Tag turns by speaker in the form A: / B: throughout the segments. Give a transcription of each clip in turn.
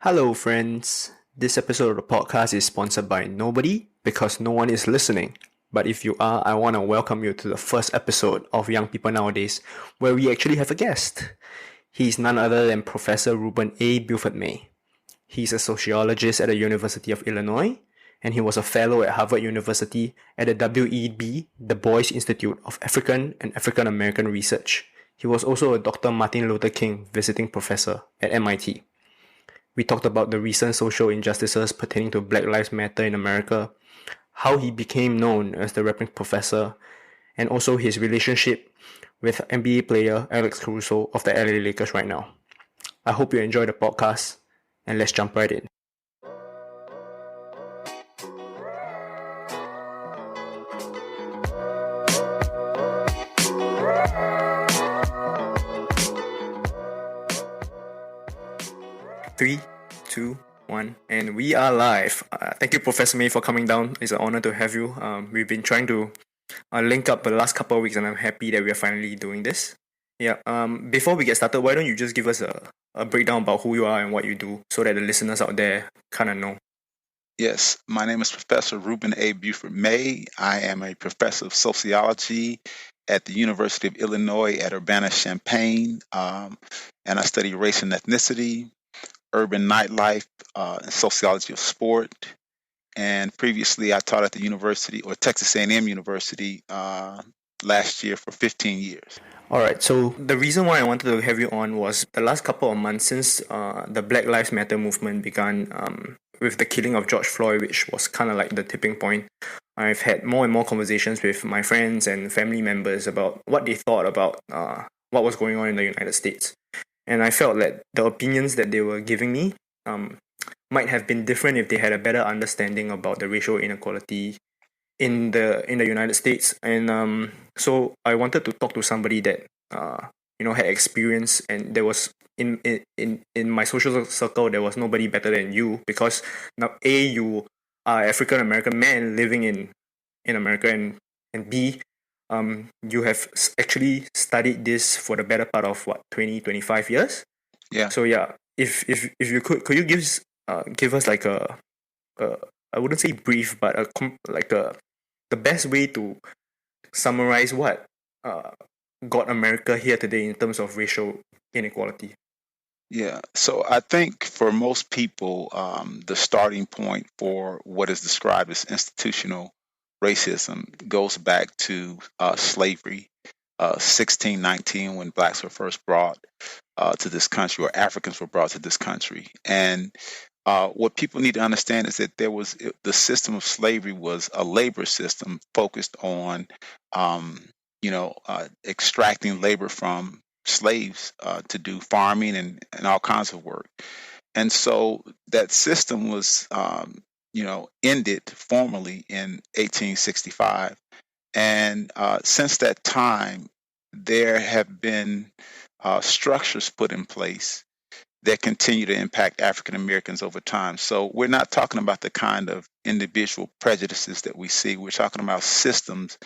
A: Hello, friends. This episode of the podcast is sponsored by nobody because no one is listening. But if you are, I want to welcome you to the first episode of Young People Nowadays, where we actually have a guest. He's none other than Professor Reuben A. May. He's a sociologist at the University of Illinois, and he was a fellow at Harvard University at the WEB, the Boys Institute of African and African American Research. He was also a Dr. Martin Luther King visiting professor at MIT. We talked about the recent social injustices pertaining to Black Lives Matter in America, how he became known as the rapping professor, and also his relationship with NBA player Alex Caruso of the LA Lakers right now. I hope you enjoy the podcast, and let's jump right in. Three, two, one, and we are live. Thank you, Professor May, for coming down. It's an honor to have you. We've been trying to link up the last couple of weeks, and I'm happy that we are finally doing this. Yeah. Before we get started, why don't you just give us a breakdown about who you are and what you do, so that the listeners out there kind of know.
B: Yes, my name is Professor Reuben A. May. I am a professor of sociology at the University of Illinois at Urbana-Champaign, and I study race and ethnicity, urban nightlife, and sociology of sport. And previously, I taught at the University or Texas A&M University last year for 15 years.
A: All right. So the reason why I wanted to have you on was the last couple of months since the Black Lives Matter movement began with the killing of George Floyd, which was kind of like the tipping point. I've had more and more conversations with my friends and family members about what they thought about what was going on in the United States. And I felt that the opinions that they were giving me might have been different if they had a better understanding about the racial inequality in the United States. And so I wanted to talk to somebody that had experience, and there was in my social circle there was nobody better than you, because now you are African American man living in America, and B, you have actually studied this for the better part of 25 years.
B: Yeah.
A: So yeah, if you could you give us like a I wouldn't say brief, but the best way to summarize what got America here today in terms of racial inequality.
B: Yeah, so I think for most people, the starting point for what is described as institutional racism goes back to slavery, 1619, when blacks were first brought to this country, or Africans were brought to this country. And what people need to understand is that the system of slavery was a labor system focused on, extracting labor from slaves to do farming and all kinds of work. And so that system was, ended formally in 1865. And since that time, there have been structures put in place that continue to impact African Americans over time. So we're not talking about the kind of individual prejudices that we see. We're talking about systems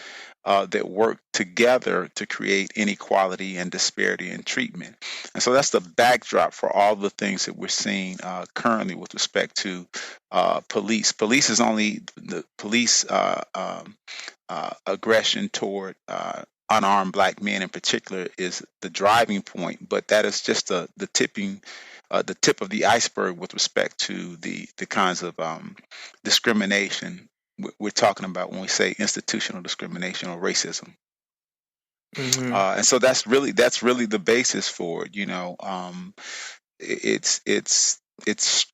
B: that work together to create inequality and disparity in treatment. And so that's the backdrop for all the things that we're seeing currently with respect to police. Police is only the police aggression toward unarmed black men in particular is the driving point, but that is just the tip of the iceberg with respect to the kinds of discrimination we're talking about when we say institutional discrimination or racism.
A: Mm-hmm.
B: And so that's really the basis for it. It's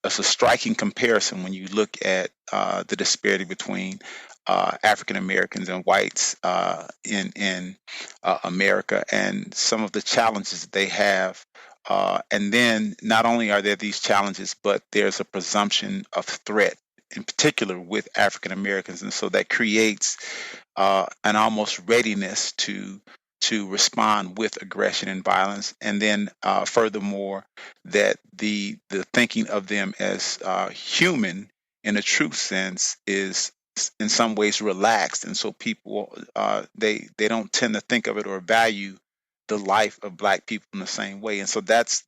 B: a striking comparison when you look at the disparity between African Americans and whites in America, and some of the challenges that they have. And then not only are there these challenges, but there's a presumption of threat, in particular with African Americans, and so that creates an almost readiness to respond with aggression and violence. And then furthermore, that the thinking of them as human in a true sense is in some ways relaxed, and so people they don't tend to think of it or value the life of Black people in the same way. And so that's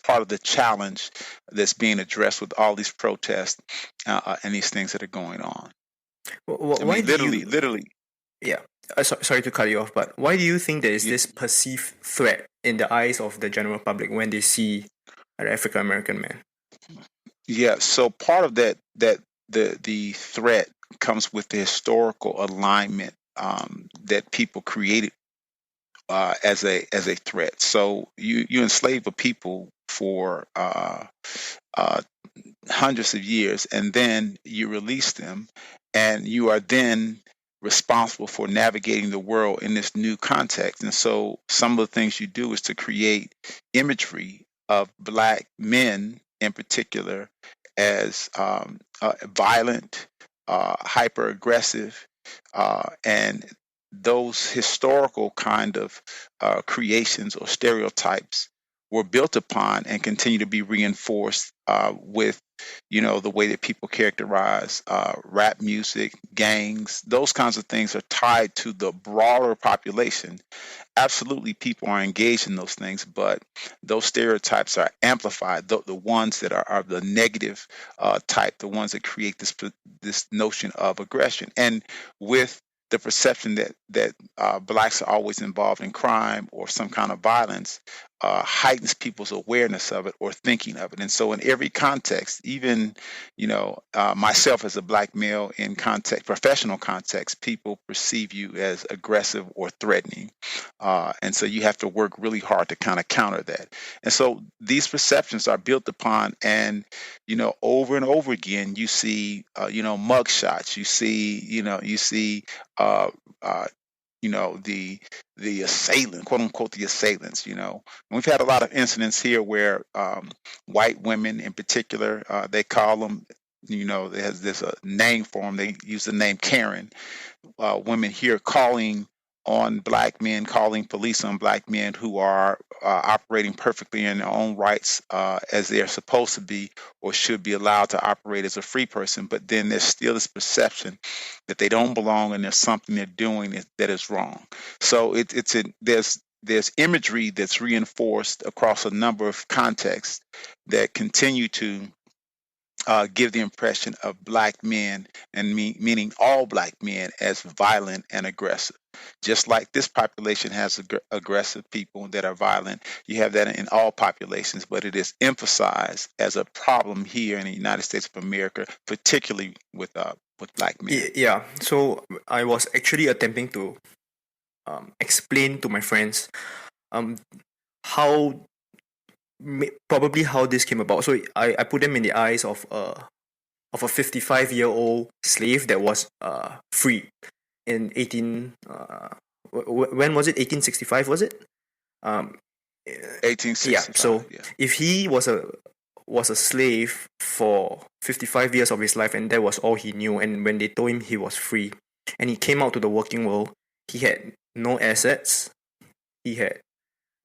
B: part of the challenge that's being addressed with all these protests and these things that are going on. I
A: Why
B: mean,
A: do you?
B: literally.
A: Yeah, sorry to cut you off, but why do you think there is
B: y-
A: this perceived threat in the eyes of the general public when they see an African American man?
B: Yeah. So part of that the threat comes with the historical alignment that people created as a threat. So you enslave a people for uh, hundreds of years, and then you release them, and you are then responsible for navigating the world in this new context. And so some of the things you do is to create imagery of Black men in particular as violent, hyper aggressive, and those historical kind of creations or stereotypes were built upon and continue to be reinforced with, the way that people characterize rap music, gangs. Those kinds of things are tied to the broader population. Absolutely, people are engaged in those things, but those stereotypes are amplified. The ones that are the negative type, the ones that create this notion of aggression, and with the perception that Blacks are always involved in crime or some kind of violence, heightens people's awareness of it or thinking of it. And so, in every context, even myself as a Black male in context, professional context, people perceive you as aggressive or threatening, and so you have to work really hard to kind of counter that. And so these perceptions are built upon, and over and over again, you see, mug shots. You see uh, uh, the assailant, quote unquote, the assailants. We've had a lot of incidents here where white women, in particular, they call them. There's a name for them. They use the name Karen. Women here calling on Black men, calling police on Black men who are operating perfectly in their own rights, as they are supposed to be or should be allowed to operate as a free person. But then there's still this perception that they don't belong and there's something they're doing that is wrong. So there's imagery that's reinforced across a number of contexts that continue to give the impression of Black men, and meaning all Black men, as violent and aggressive. Just like this population has aggressive people that are violent, you have that in all populations, but it is emphasized as a problem here in the United States of America, particularly with Black men.
A: Yeah, so I was actually attempting to explain to my friends um, how probably how this came about. So I put them in the eyes of a 55-year-old slave that was free in 18 when was it, 1865 was it? um yeah,
B: 1865.
A: so
B: Yeah.
A: if he was a slave for 55 years of his life and that was all he knew, and when they told him he was free and he came out to the working world, he had no assets, he had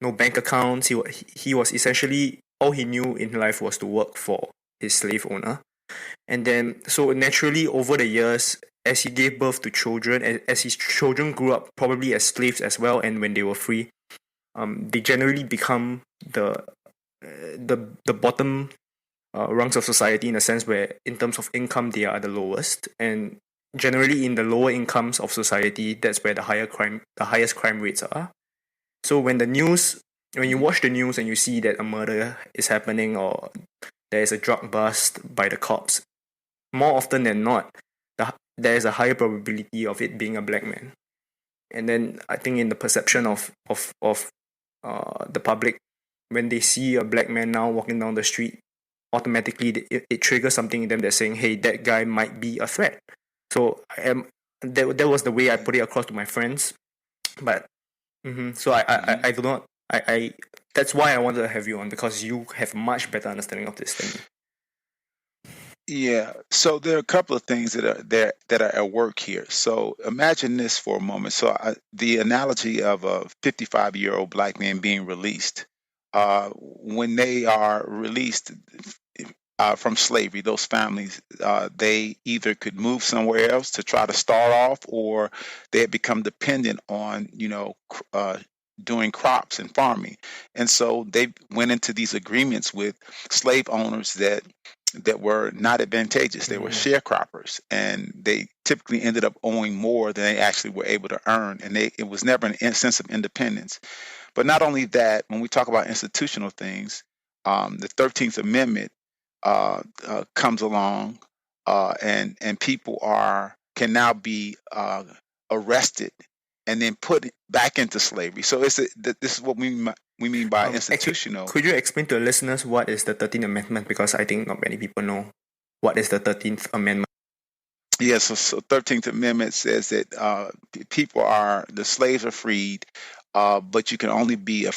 A: no bank accounts, he was essentially, all he knew in life was to work for his slave owner. And then, so naturally, over the years, as he gave birth to children, as his children grew up probably as slaves as well, and when they were free, they generally become the bottom rungs of society, in a sense where, in terms of income, they are the lowest. And generally, in the lower incomes of society, that's where the highest crime rates are. So when you watch the news and you see that a murder is happening or there is a drug bust by the cops, more often than not, there is a higher probability of it being a Black man. And then I think in the perception of the public, when they see a Black man now walking down the street, automatically it triggers something in them that's saying, hey, that guy might be a threat. So that was the way I put it across to my friends. But so I do not I that's why I wanted to have you on, because you have much better understanding of this than me.
B: Yeah, so there are a couple of things that are at work here. So imagine this for a moment. So the analogy of a 55-year-old Black man being released, when they are released from slavery, those families, they either could move somewhere else to try to start off, or they had become dependent on, doing crops and farming. And so they went into these agreements with slave owners that were not advantageous. They were
A: Mm.
B: sharecroppers, and they typically ended up owing more than they actually were able to earn. And it was never an sense of independence. But not only that, when we talk about institutional things, the 13th Amendment comes along, and people can now be arrested and then put back into slavery. So this is what we mean by
A: Actually,
B: institutional.
A: could you explain to the listeners what is the 13th Amendment? Because I think not many people know what is the 13th Amendment.
B: Yes, so 13th Amendment says that people are the slaves are freed, but you can only be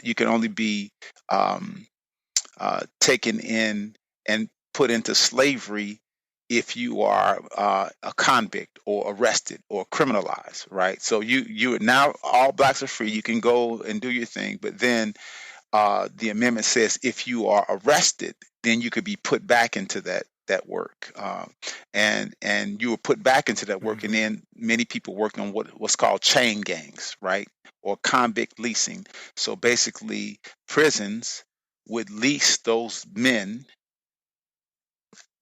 B: you can only be um, taken in and put into slavery if you are a convict or arrested or criminalized, right? So you are now all blacks are free. You can go and do your thing, but then the amendment says if you are arrested, then you could be put back into that work, and you were put back into that work, and
A: Mhm.
B: then many people worked on what's called chain gangs, right, or convict leasing. So basically, prisons would lease those men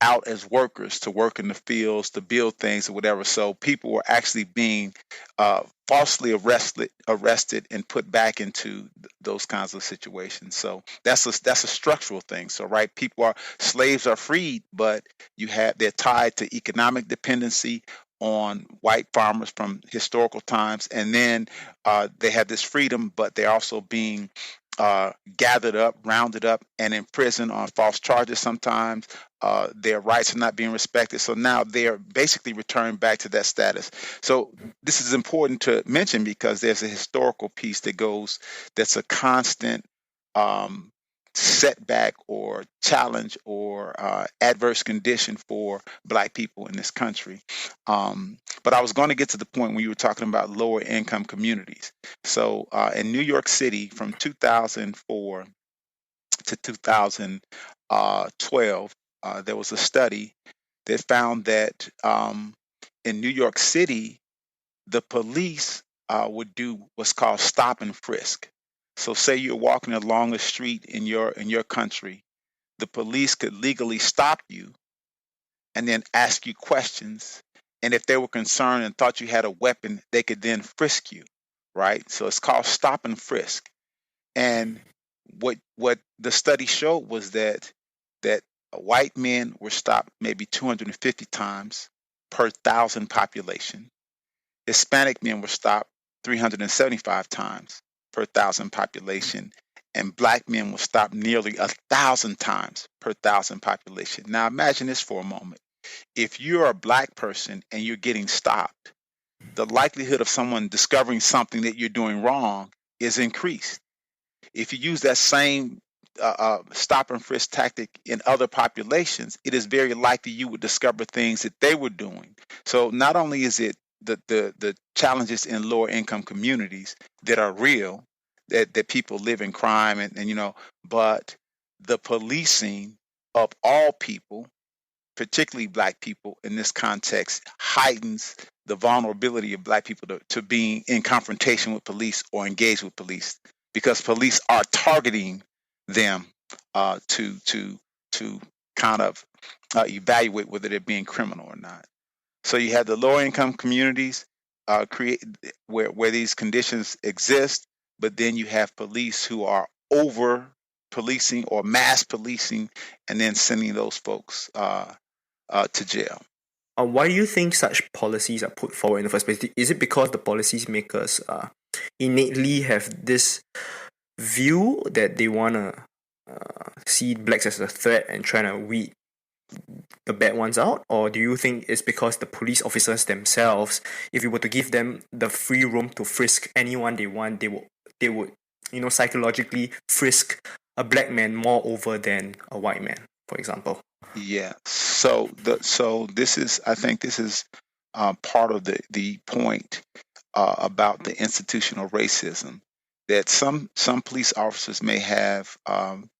B: out as workers to work in the fields to build things or whatever. So people were actually being falsely arrested and put back into those kinds of situations. So that's a structural thing. So right, slaves are freed, but they're tied to economic dependency on white farmers from historical times, and then they have this freedom, but they're also being gathered up, rounded up, and imprisoned on false charges sometimes. Their rights are not being respected. So now they're basically returned back to that status. So this is important to mention because there's a historical piece that's a constant um, setback or challenge or adverse condition for Black people in this country. But I was going to get to the point when you were talking about lower income communities. So in New York City from 2004 to 2012, there was a study that found that in New York City, the police would do what's called stop and frisk. So, say you're walking along a street in your country, the police could legally stop you and then ask you questions. And if they were concerned and thought you had a weapon, they could then frisk you, right? So it's called stop and frisk. And what the study showed was that white men were stopped maybe 250 times per thousand population. Hispanic men were stopped 375 times per thousand population, and black men were stopped nearly 1,000 times per thousand population. Now imagine this for a moment. If you're a black person and you're getting stopped, the likelihood of someone discovering something that you're doing wrong is increased. If you use that same stop and frisk tactic in other populations, it is very likely you would discover things that they were doing. So not only is it the challenges in lower income communities that are real, that people live in crime and but the policing of all people, particularly black people in this context, heightens the vulnerability of black people to being in confrontation with police or engaged with police because police are targeting them to kind of evaluate whether they're being criminal or not. So you have the lower income communities create where these conditions exist, but then you have police who are over policing or mass policing and then sending those folks to jail.
A: Why do you think such policies are put forward in the first place? Is it because the policies makers innately have this view that they want to see blacks as a threat and trying to weed the bad ones out? Or do you think it's because the police officers themselves, if you were to give them the free room to frisk anyone they want, they would psychologically frisk a black man more over than a white man, for example?
B: Yeah. So this is I think this is part of the point about the institutional racism that some police officers may have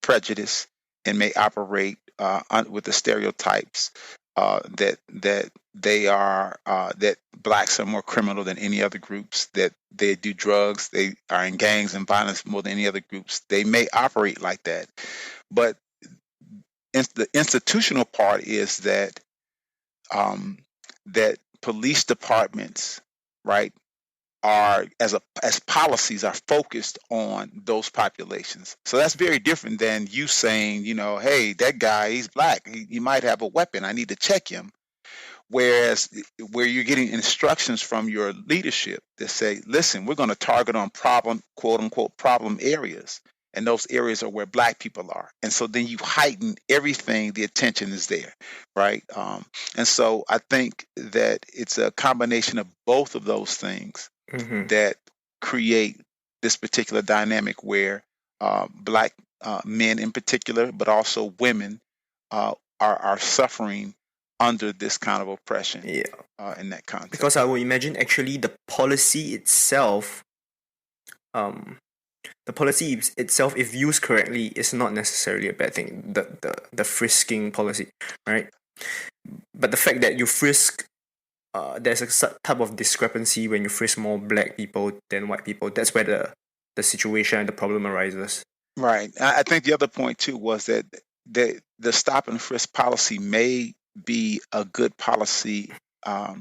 B: prejudice and may operate with the stereotypes that they are that blacks are more criminal than any other groups, that they do drugs, they are in gangs and violence more than any other groups. They may operate like that, but the institutional part is that um, that police departments, right, are as policies are focused on those populations. So that's very different than you saying, hey, that guy, he's black, he might have a weapon, I need to check him. Whereas where you're getting instructions from your leadership that say, listen, we're going to target on problem, quote unquote, problem areas. And those areas are where black people are. And so then you heighten everything, the attention is there, right? And so I think that it's a combination of both of those things
A: Mm-hmm.
B: that create this particular dynamic where black men in particular, but also women are suffering under this kind of oppression
A: Yeah.
B: in that context.
A: Because I would imagine actually the policy itself, if used correctly, is not necessarily a bad thing. The frisking policy, right? But the fact that you frisk, there's a type of discrepancy when you frisk more black people than white people. That's where the situation and the problem arises.
B: Right. I think the other point too was that the stop and frisk policy may be a good policy. I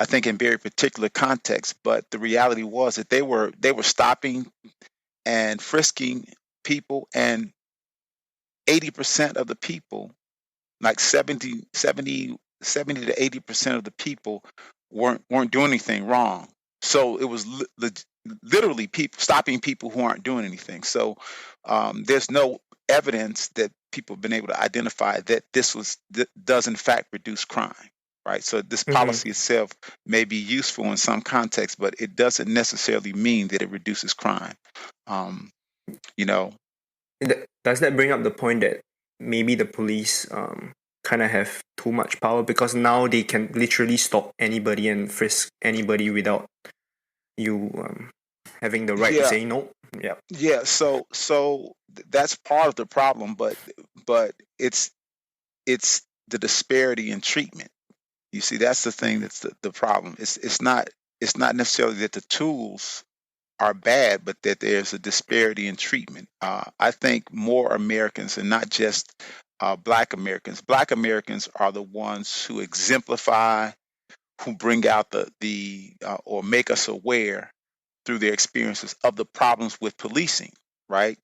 B: think in very particular context, but the reality was that they were stopping and frisking people, and 80% of the people, like 70 to 80% of the people weren't doing anything wrong. So it was literally people stopping people who aren't doing anything. So there's no evidence that people have been able to identify that does in fact reduce crime. Right. So this policy itself may be useful in some contexts, but it doesn't necessarily mean that it reduces crime.
A: Does that bring up the point that maybe the police kind of have too much power, because now they can literally stop anybody and frisk anybody without you having the right to say no? Yeah.
B: Yeah. So that's part of the problem, but it's the disparity in treatment. You see, that's the thing that's the problem. It's not necessarily that the tools are bad, but that there's a disparity in treatment. I think more Americans, and not just Black Americans. Black Americans are the ones who exemplify, who bring out the or make us aware through their experiences of the problems with policing. Right.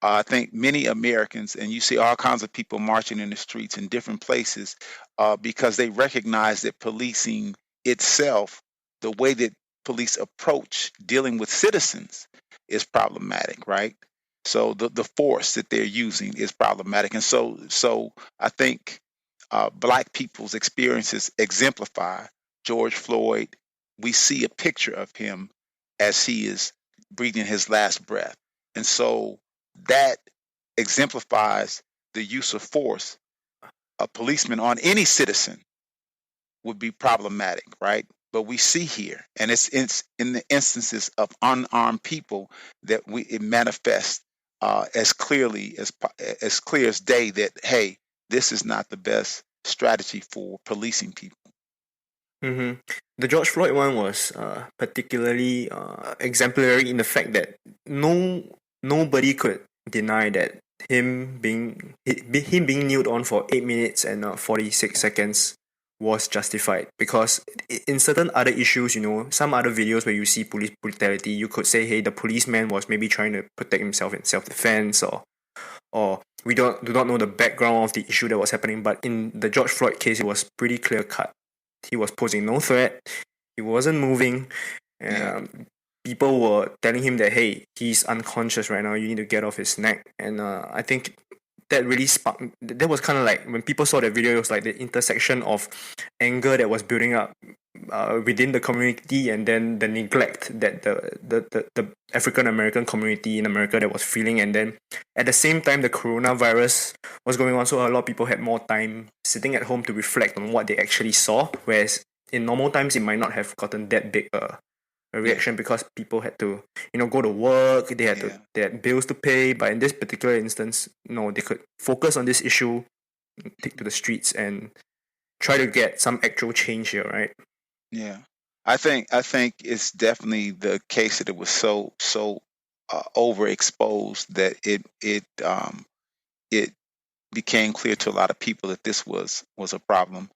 B: I think many Americans, and you see all kinds of people marching in the streets in different places, because they recognize that policing itself, the way that police approach dealing with citizens, is problematic, right? So the force that they're using is problematic, and so I think Black people's experiences exemplify George Floyd. We see a picture of him as he is breathing his last breath, and so that exemplifies the use of force. A policeman on any citizen would be problematic, right? But we see here, and it's in the instances of unarmed people that it manifests as clearly as clear as day that, hey, this is not the best strategy for policing people.
A: Mm-hmm. The George Floyd one was particularly exemplary in the fact that nobody could deny that him being kneeled on for 8 minutes and 46 seconds was justified, because in certain other issues, some other videos where you see police brutality, you could say, hey, the policeman was maybe trying to protect himself in self-defense, or we do not know the background of the issue that was happening. But in the George Floyd case, it was pretty clear cut. He was posing no threat. He wasn't moving. People were telling him that, hey, he's unconscious right now. You need to get off his neck. And I think that really sparked. That was kind of like, when people saw that video, it was like the intersection of anger that was building up within the community, and then the neglect that the African American community in America that was feeling. And then at the same time, the coronavirus was going on, so a lot of people had more time sitting at home to reflect on what they actually saw, whereas in normal times it might not have gotten that big a reaction, because people had to go to work, they had bills to pay. But in this particular instance, no, they could focus on this issue, take to the streets and try to get some actual change here, right?
B: Yeah, I think it's definitely the case that it was so overexposed that it became clear to a lot of people that this was a problem.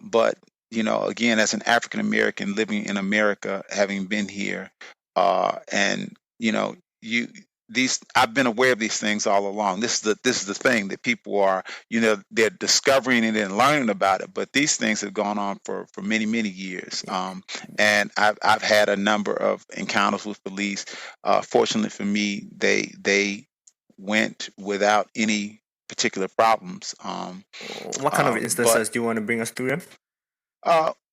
B: But again, as an African American living in America, having been here, and you these I've been aware of these things all along. This is the thing that people are they're discovering it and learning about it. But these things have gone on for many years. And I've had a number of encounters with police. Fortunately for me, they went without any particular problems.
A: What kind of
B: But
A: instances do you want to bring us through them?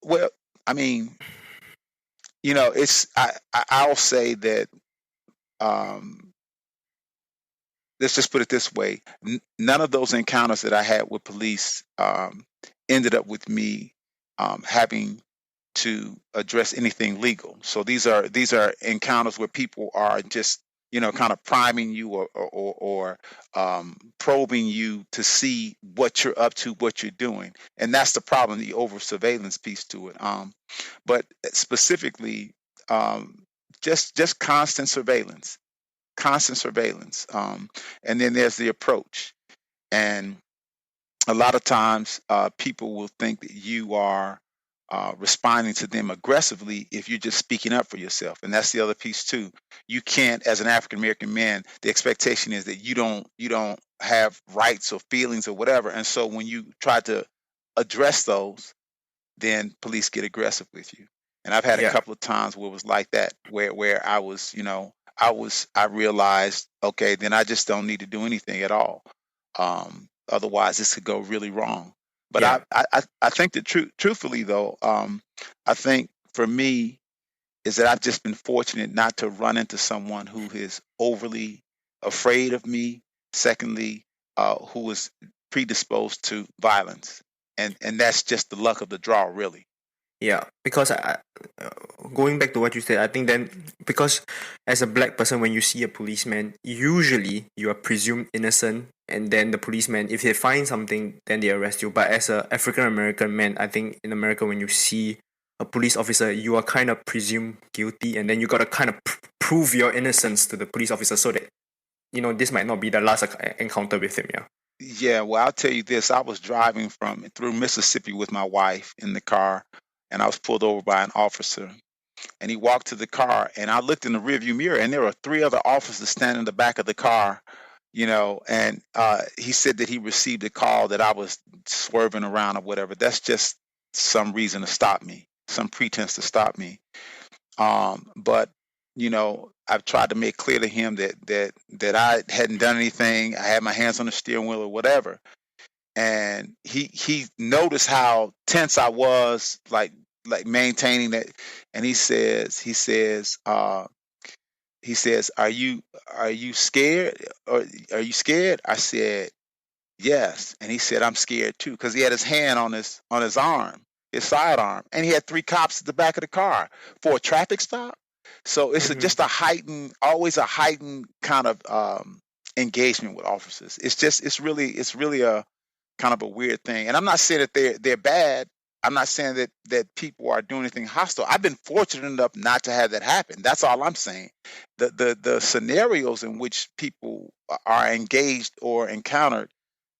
B: well, I mean, it's I'll say that um, let's just put it this way: none of those encounters that I had with police ended up with me having to address anything legal. So these are encounters where people are just kind of priming you or probing you to see what you're up to, what you're doing, and that's the problem, the over surveillance piece to it. But specifically, um, just constant surveillance, and then there's the approach. And a lot of times people will think that you are responding to them aggressively if you're just speaking up for yourself, and that's the other piece too. You can't, as an African American man, the expectation is that you don't have rights or feelings or whatever, and so when you try to address those, then police get aggressive with you. And I've had a
A: Yeah,
B: couple of times where it was like that, where I was, I realized, okay, then I just don't need to do anything at all. Otherwise, this could go really wrong. But
A: yeah,
B: I think that truthfully though, I think for me is that I've just been fortunate not to run into someone who is overly afraid of me. Secondly, who is predisposed to violence, and that's just the luck of the draw, really.
A: yeah. Because uh, going back to what you said, I think then because as a black person, when you see a policeman, usually you are presumed innocent, and then the policeman, if they find something, then they arrest you. But as a African American man, I think in America, when you see a police officer, you are kind of presumed guilty, and then you gotta kind of prove your innocence to the police officer so that this might not be the last encounter with him. Yeah.
B: Yeah, well, I'll tell you this. I was driving from through Mississippi with my wife in the car, and I was pulled over by an officer. And he walked to the car, and I looked in the rearview mirror, and there were three other officers standing in the back of the car, and he said that he received a call that I was swerving around or whatever. That's just some reason to stop me, some pretense to stop me. But I've tried to make clear to him that I hadn't done anything. I had my hands on the steering wheel or whatever. And he noticed how tense I was, like maintaining that. And he says, are you scared, or are you scared? I said, yes. And he said, I'm scared too, because he had his hand on his arm, his sidearm, and he had three cops at the back of the car for a traffic stop. So it's
A: Mm-hmm.
B: just always a heightened kind of engagement with officers. It's really a kind of a weird thing. And I'm not saying that they're bad. I'm not saying that people are doing anything hostile. I've been fortunate enough not to have that happen. That's all I'm saying. The scenarios in which people are engaged or encountered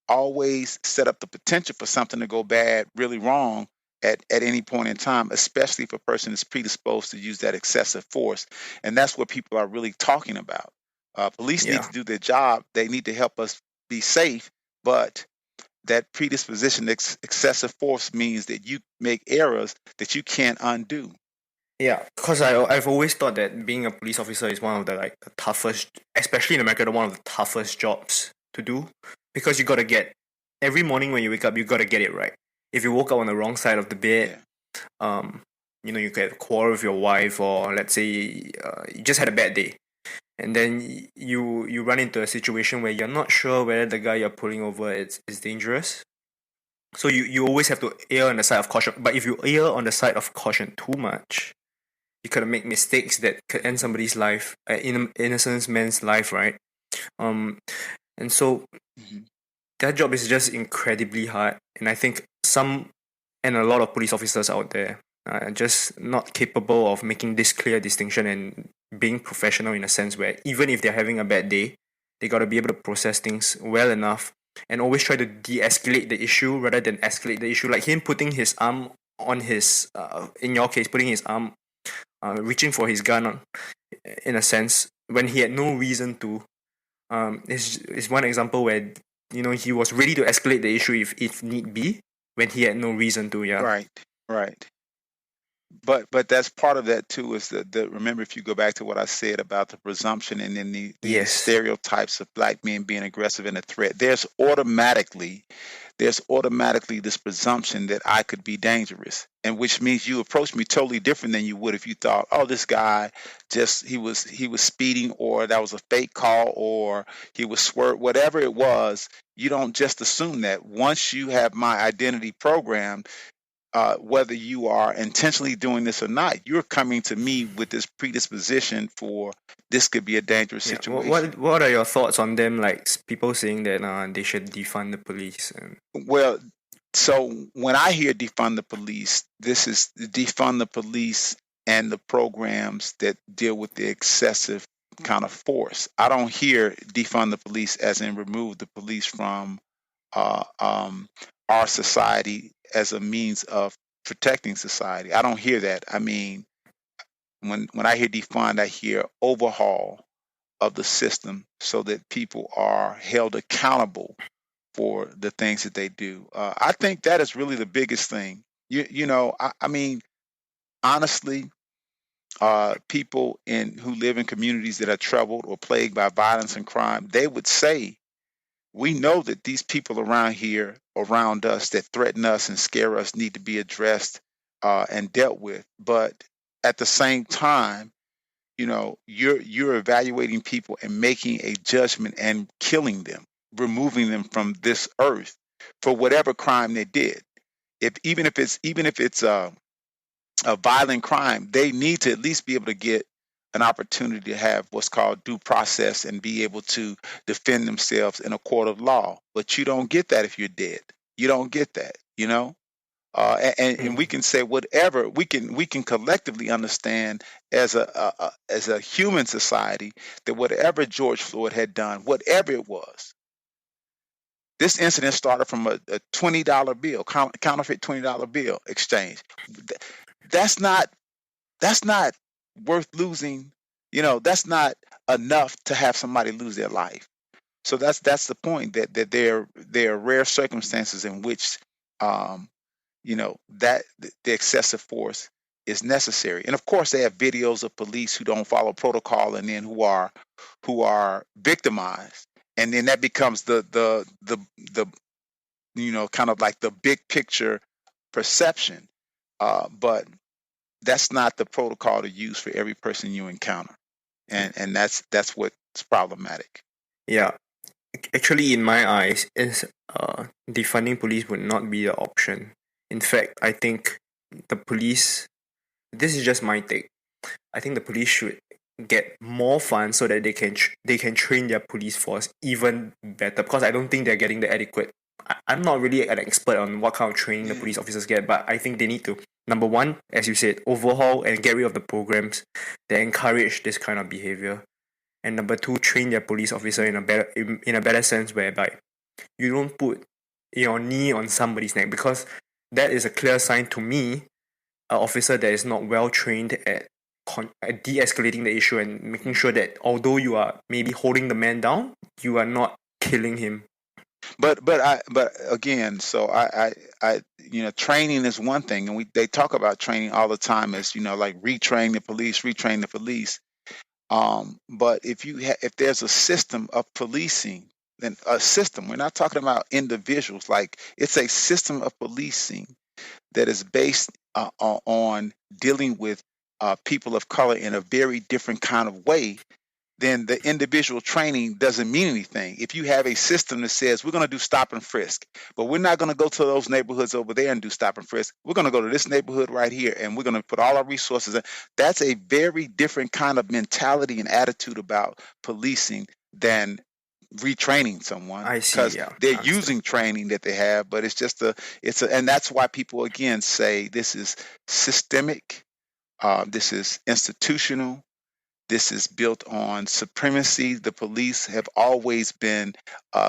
B: always set up the potential for something to go bad, really wrong at any point in time, especially if a person is predisposed to use that excessive force. And that's what people are really talking about. Police need
A: Yeah.
B: to do their job. They need to help us be safe, but that predisposition to excessive force means that you make errors that you can't undo.
A: Yeah, because I've always thought that being a police officer is one of the toughest, especially in America, one of the toughest jobs to do, because you gotta get every morning when you wake up, you gotta get it right. If you woke up on the wrong side of the bed,
B: Yeah,
A: um, you get a quarrel with your wife, or let's say you just had a bad day, and then you run into a situation where you're not sure whether the guy you're pulling over is dangerous. So you always have to err on the side of caution. But if you err on the side of caution too much, you could make mistakes that could end somebody's life, innocent man's life, right? Um, and so
B: hmm
A: that job is just incredibly hard. And I think some and a lot of police officers out there are just not capable of making this clear distinction and being professional in a sense where even if they're having a bad day, they got to be able to process things well enough and always try to de-escalate the issue rather than escalate the issue. Like him putting his arm on his, in your case, putting his arm, reaching for his gun on, in a sense, when he had no reason to. Is one example where he was ready to escalate the issue if need be when he had no reason to. Yeah.
B: Right, right. But that's part of that too, is the remember, if you go back to what I said about the presumption and then the
A: Yes.
B: stereotypes of black men being aggressive and a threat, there's automatically this presumption that I could be dangerous, and which means you approach me totally different than you would if you thought, oh, this guy just he was speeding, or that was a fake call, or he was swerve, whatever it was. You don't just assume that. Once you have my identity programmed, whether you are intentionally doing this or not, you're coming to me with this predisposition for this could be a dangerous
A: Yeah.
B: situation.
A: What are your thoughts on them? Like people saying that they should defund the police.
B: Well, so when I hear defund the police, this is defund the police and the programs that deal with the excessive kind of force. I don't hear defund the police as in remove the police from uh, um, our society as a means of protecting society. I don't hear that. I mean, when I hear defund, I hear overhaul of the system so that people are held accountable for the things that they do. I think that is really the biggest thing. I mean, honestly, people who live in communities that are troubled or plagued by violence and crime, they would say, we know that these people around here, around us, that threaten us and scare us, need to be addressed and dealt with. But at the same time, you're evaluating people and making a judgment and killing them, removing them from this earth for whatever crime they did. Even if it's a violent crime, they need to at least be able to get an opportunity to have what's called due process and be able to defend themselves in a court of law. But you don't get that if you're dead. You don't get that. And we can say whatever we can collectively understand as a human society that whatever George Floyd had done, whatever it was, this incident started from a $20 bill, counterfeit $20 bill exchange. That's not worth losing. That's not enough to have somebody lose their life. So that's the point, that there are rare circumstances in which that the excessive force is necessary. And of course, they have videos of police who don't follow protocol and then who are victimized, and then that becomes the kind of like the big picture perception. But that's not the protocol to use for every person you encounter, and that's what's problematic.
A: Yeah. Actually, in my eyes, defunding police would not be the option. In fact, I think the police. This is just my take. I think the police should get more funds so that they can train their police force even better, because I don't think they're getting the adequate. I'm not really an expert on what kind of training the police officers get, but I think they need to, number one, as you said, overhaul and get rid of the programs that encourage this kind of behavior, and number two, train their police officer in a better sense, whereby you don't put your knee on somebody's neck, because that is a clear sign to me, an officer that is not well trained at de-escalating the issue and making sure that although you are maybe holding the man down, you are not killing him.
B: But again, so I training is one thing, and they talk about training all the time as like retrain the police. But if there's a system of policing, then a system. We're not talking about individuals. Like, it's a system of policing that is based on dealing with people of color in a very different kind of way, then the individual training doesn't mean anything. If you have a system that says we're going to do stop and frisk, but we're not going to go to those neighborhoods over there and do stop and frisk, we're going to go to this neighborhood right here and we're going to put all our resources in. That's a very different kind of mentality and attitude about policing than retraining someone,
A: I see.
B: because
A: Yeah,
B: they're
A: I understand.
B: using training that they have, but and that's why people again say this is systemic, this is institutional, this is built on supremacy. The police have always been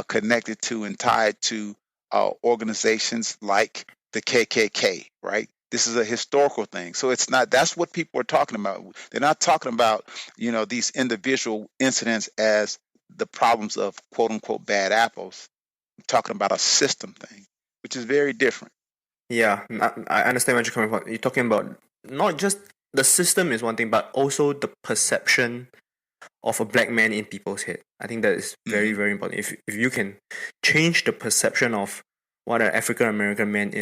B: connected to and tied to organizations like the KKK, right? This is a historical thing. So it's not, that's what people are talking about. They're not talking about, these individual incidents as the problems of quote unquote bad apples. I'm talking about a system thing, which is very different.
A: Yeah, I understand what you're coming from. You're talking about not just the system is one thing, but also the perception of a black man in people's head. I think that is very,
B: Hmm.
A: very important. If you can change the perception of what an African American man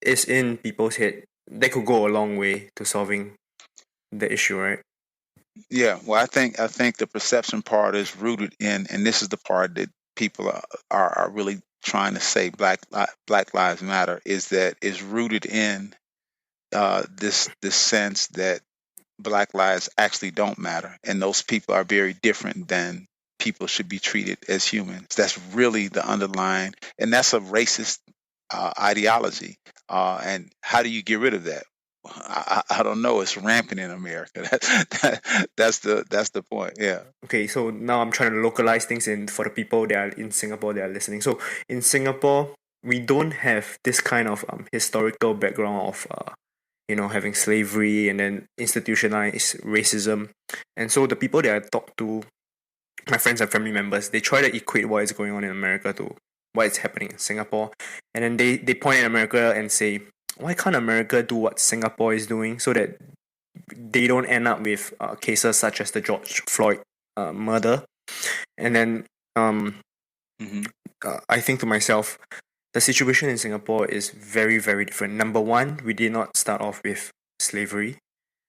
A: is in people's head, that could go a long way to solving the issue, right?
B: Yeah, well, I think the perception part is rooted in, and this is the part that people are really trying to say Black Lives Matter, is that is rooted in this sense that Black lives actually don't matter, and those people are very different than people should be treated as humans. That's really the underlying, and that's a racist ideology. And how do you get rid of that? I don't know. It's rampant in America. That's the point. Yeah.
A: Okay, so now I'm trying to localize things in for the people that are in Singapore that are listening. So in Singapore, we don't have this kind of historical background of having slavery and then institutionalized racism, and so the people that I talk to, my friends and family members, they try to equate what is going on in America to what is happening in Singapore, and then they point at America and say, why can't America do what Singapore is doing so that they don't end up with cases such as the George Floyd murder. And then um,
B: Hmm.
A: I think to myself, the situation in Singapore is very, very different. Number one, we did not start off with slavery.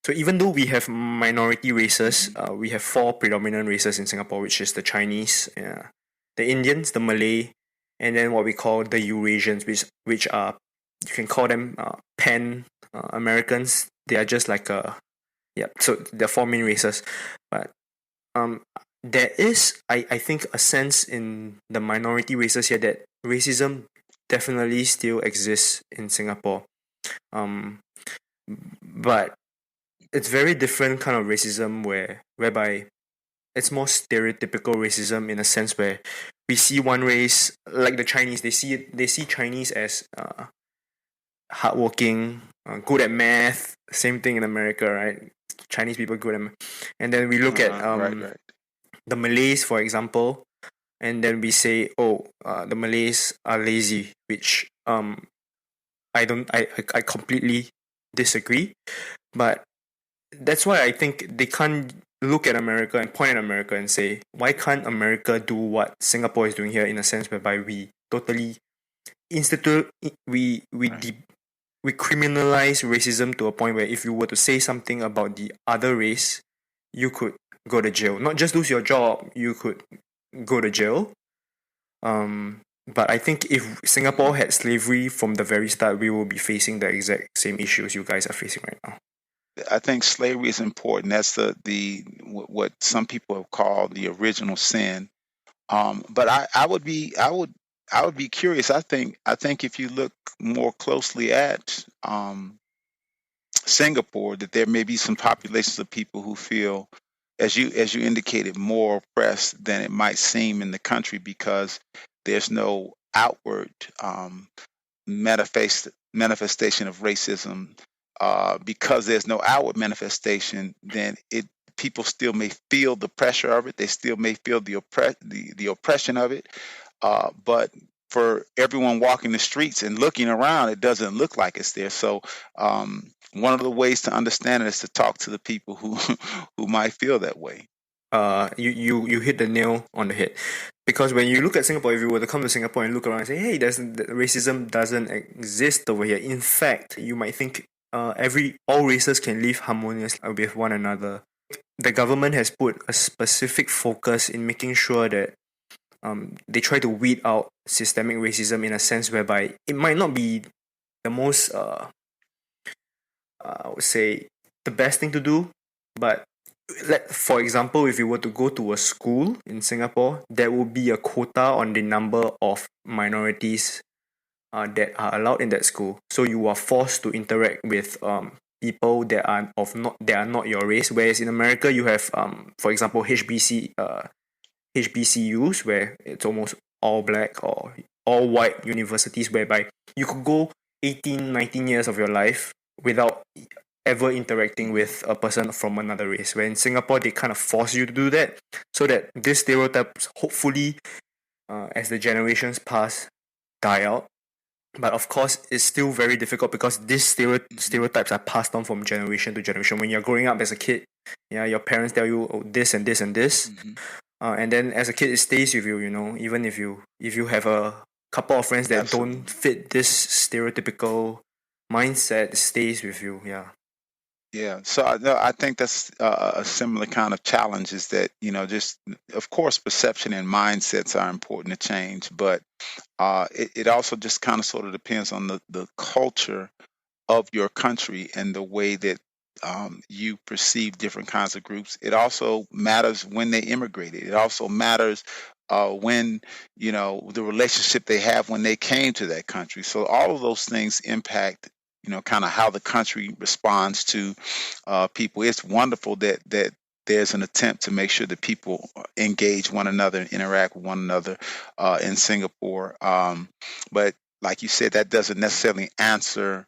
A: So even though we have minority races,
B: Hmm.
A: we have four predominant races in Singapore, which is the Chinese, the Indians, the Malay, and then what we call the Eurasians, which are, you can call them Pan Americans. They are just like yeah. So there are four main races, but um, there is, I think, a sense in the minority races here that racism definitely still exists in Singapore. Um, but it's very different kind of racism whereby it's more stereotypical racism in a sense where we see one race like the Chinese. They see Chinese as hardworking, good at math. Same thing in America, right? Chinese people good at math. And then we look at
B: Right. Right.
A: the Malays, for example, and then we say, oh, the Malays are lazy, which I don't, I completely disagree. But that's why I think they can't look at America and point at America and say, why can't America do what Singapore is doing here in a sense whereby we totally institute
B: Right.
A: we criminalize racism to a point where if you were to say something about the other race, you could go to jail. Not just lose your job, you could go to jail. But I think if Singapore
B: Mhm.
A: had slavery from the very start, we will be facing the exact same issues you guys are facing right now.
B: I think slavery is important. That's what some people have called the original sin. But I would be curious. I think if you look more closely at Singapore, that there may be some populations of people who feel, as you indicated, more oppressed than it might seem in the country, because there's no outward manifestation of racism. Because there's no outward manifestation, then it people still may feel the pressure of it. They still may feel the oppression of it. But for everyone walking the streets and looking around, it doesn't look like it's there. So one of the ways to understand it is to talk to the people who who might feel that way.
A: You hit the nail on the head, because when you look at Singapore, if you were to come to Singapore and look around and say, hey, racism doesn't exist over here. In fact, you might think all races can live harmoniously with one another. The government has put a specific focus in making sure that they try to weed out systemic racism in a sense whereby it might not be the most I would say the best thing to do, but for example, if you were to go to a school in Singapore, there will be a quota on the number of minorities that are allowed in that school. So you are forced to interact with people that are not your race. Whereas in America, you have for example HBCUs where it's almost all black or all white universities, whereby you could go 18, 19 years of your life without ever interacting with a person from another race. Where in Singapore, they kind of force you to do that, so that these stereotypes, hopefully, as the generations pass, die out. But of course, it's still very difficult because these stereotypes are passed on from generation to generation. When you're growing up as a kid, yeah, your parents tell you, oh, this and this and this, and then as a kid, it stays with you. You know, even if you have a couple of friends that
B: Absolutely.
A: don't fit this stereotypical mindset, it stays with you. Yeah.
B: Yeah, so no, I think that's a similar kind of challenge is that, just of course, perception and mindsets are important to change, but it also just kind of sort of depends on the culture of your country and the way that you perceive different kinds of groups. It also matters when they immigrated. It also matters when, the relationship they have when they came to that country. So all of those things impact, kind of how the country responds to people. It's wonderful that there's an attempt to make sure that people engage one another and interact with one another in Singapore. But like you said, that doesn't necessarily answer